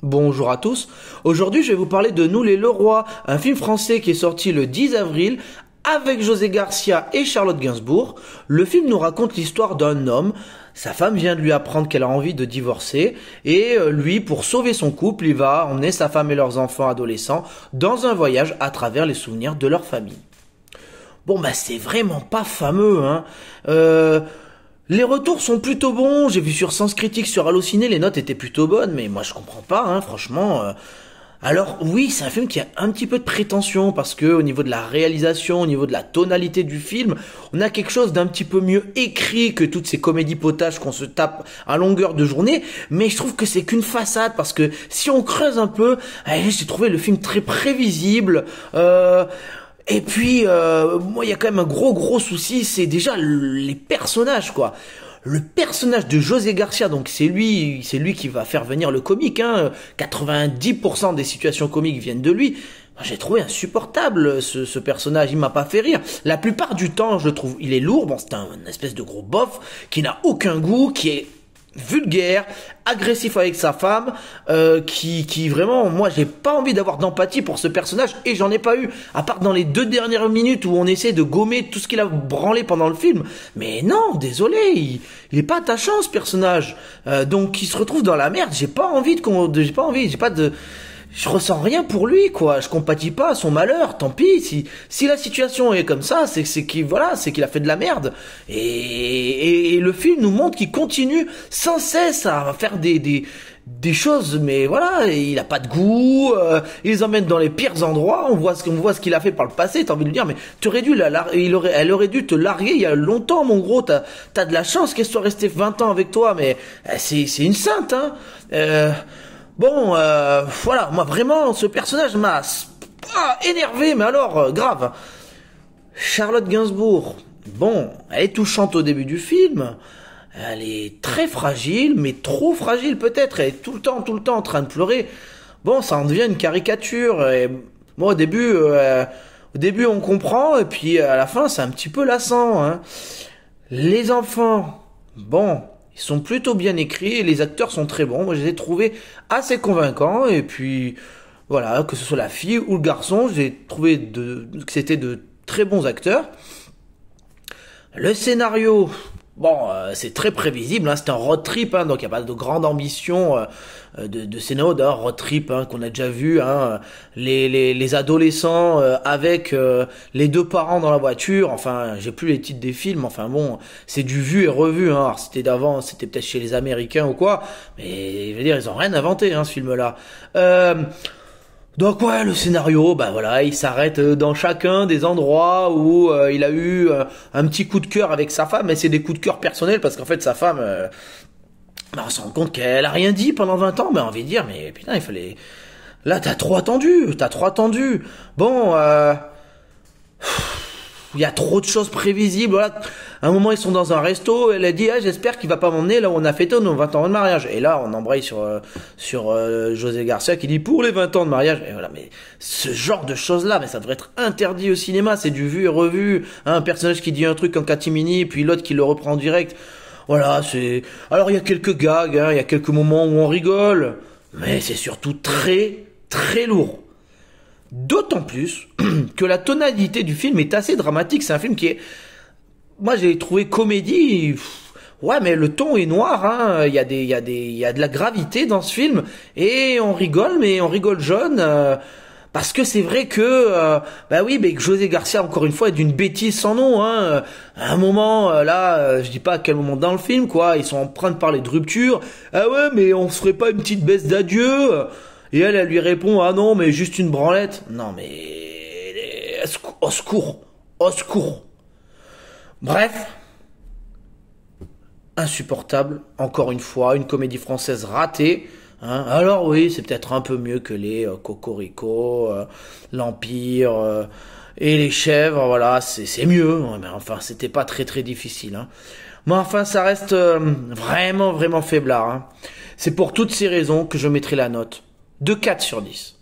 Bonjour à tous, aujourd'hui je vais vous parler de Nous les Leroy, un film français qui est sorti le 10 avril avec José Garcia et Charlotte Gainsbourg. Le film nous raconte l'histoire d'un homme, sa femme vient de lui apprendre qu'elle a envie de divorcer et lui, pour sauver son couple, il va emmener sa femme et leurs enfants adolescents dans un voyage à travers les souvenirs de leur famille. Bon bah c'est vraiment pas fameux hein. Les retours sont plutôt bons, j'ai vu sur Sens Critique, sur Allociné, les notes étaient plutôt bonnes, mais moi je comprends pas, hein, franchement. Alors oui, c'est un film qui a un petit peu de prétention, parce que au niveau de la réalisation, au niveau de la tonalité du film, on a quelque chose d'un petit peu mieux écrit que toutes ces comédies potages qu'on se tape à longueur de journée, mais je trouve que c'est qu'une façade, parce que si on creuse un peu, j'ai trouvé le film très prévisible, et puis, moi, il y a quand même un gros souci, c'est déjà les personnages, quoi. Le personnage de José Garcia, donc c'est lui qui va faire venir le comique, hein. 90% des situations comiques viennent de lui. Moi, j'ai trouvé insupportable ce personnage, il m'a pas fait rire. La plupart du temps, je trouve, il est lourd, bon, c'est un espèce de gros bof, qui n'a aucun goût, qui est vulgaire, agressif avec sa femme, qui vraiment, moi j'ai pas envie d'avoir d'empathie pour ce personnage et j'en ai pas eu, à part dans les 2 dernières minutes où on essaie de gommer tout ce qu'il a branlé pendant le film. Mais non, désolé, il est pas attachant ce personnage, donc il se retrouve dans la merde. Je ressens rien pour lui, quoi. Je compatis pas à son malheur. Tant pis. Si la situation est comme ça, c'est qu'il a fait de la merde. Et le film nous montre qu'il continue sans cesse à faire des choses, mais voilà, il a pas de goût. Il les emmène dans les pires endroits. On voit ce qu'il a fait par le passé. T'as envie de lui dire, mais elle aurait dû te larguer il y a longtemps, mon gros. T'as de la chance qu'elle soit restée 20 ans avec toi, mais c'est une sainte, hein. Bon, voilà, moi vraiment, ce personnage m'a énervé, mais alors, grave. Charlotte Gainsbourg, bon, elle est touchante au début du film, elle est très fragile, mais trop fragile peut-être, elle est tout le temps en train de pleurer. Bon, ça en devient une caricature, et moi au début on comprend, et puis à la fin c'est un petit peu lassant, hein. Les enfants, bon... Ils sont plutôt bien écrits et les acteurs sont très bons. Moi, je les ai trouvés assez convaincants. Et puis, voilà, que ce soit la fille ou le garçon, j'ai trouvé que c'était de très bons acteurs. Le scénario, bon, c'est très prévisible. Hein, c'est un road trip, hein, donc il n'y a pas de grande ambition de scénario d'un road trip hein, qu'on a déjà vu. Hein, les adolescents avec les 2 parents dans la voiture. Enfin, j'ai plus les titres des films. Enfin bon, c'est du vu et revu. Hein. Alors, c'était d'avant, c'était peut-être chez les Américains ou quoi. Mais je veux dire, ils ont rien inventé, hein, ce film-là. Donc ouais, le scénario, bah voilà, il s'arrête dans chacun des endroits où il a eu un petit coup de cœur avec sa femme, mais c'est des coups de cœur personnels parce qu'en fait sa femme, bah, on se rend compte qu'elle a rien dit pendant 20 ans, mais on envie de dire, mais putain, il fallait... Là, t'as trop attendu. Bon, il y a trop de choses prévisibles, voilà. À un moment, ils sont dans un resto, elle a dit, j'espère qu'il va pas m'emmener là où on a fêté nos 20 ans de mariage. Et là, on embraye sur José Garcia qui dit, pour les 20 ans de mariage. Et voilà, mais ce genre de choses-là, mais ça devrait être interdit au cinéma, c'est du vu et revu. Hein, un personnage qui dit un truc en catimini, puis l'autre qui le reprend en direct. Voilà, c'est... Alors, il y a quelques gags, hein, il y a quelques moments où on rigole, mais c'est surtout très, très lourd. D'autant plus que la tonalité du film est assez dramatique. C'est un film qui est... Moi, j'ai trouvé comédie... Ouais, mais le ton est noir, hein. Il y a de la gravité dans ce film. Et on rigole, mais on rigole jeune. Parce que c'est vrai que... bah oui, mais que José Garcia, encore une fois, est d'une bêtise sans nom, hein. À un moment, je dis pas à quel moment dans le film, quoi. Ils sont en train de parler de rupture. Ah ouais, mais on se ferait pas une petite baisse d'adieu? Et elle lui répond, ah non, mais juste une branlette. Non, mais... Au secours. Au secours. Bref. Insupportable. Encore une fois, une comédie française ratée. Hein. Alors oui, c'est peut-être un peu mieux que les Cocorico, l'Empire et les Chèvres. Voilà, c'est mieux. Mais enfin, c'était pas très très difficile. Hein. Mais enfin, ça reste vraiment faiblard. Hein. C'est pour toutes ces raisons que je mettrai la note de 4 sur 10.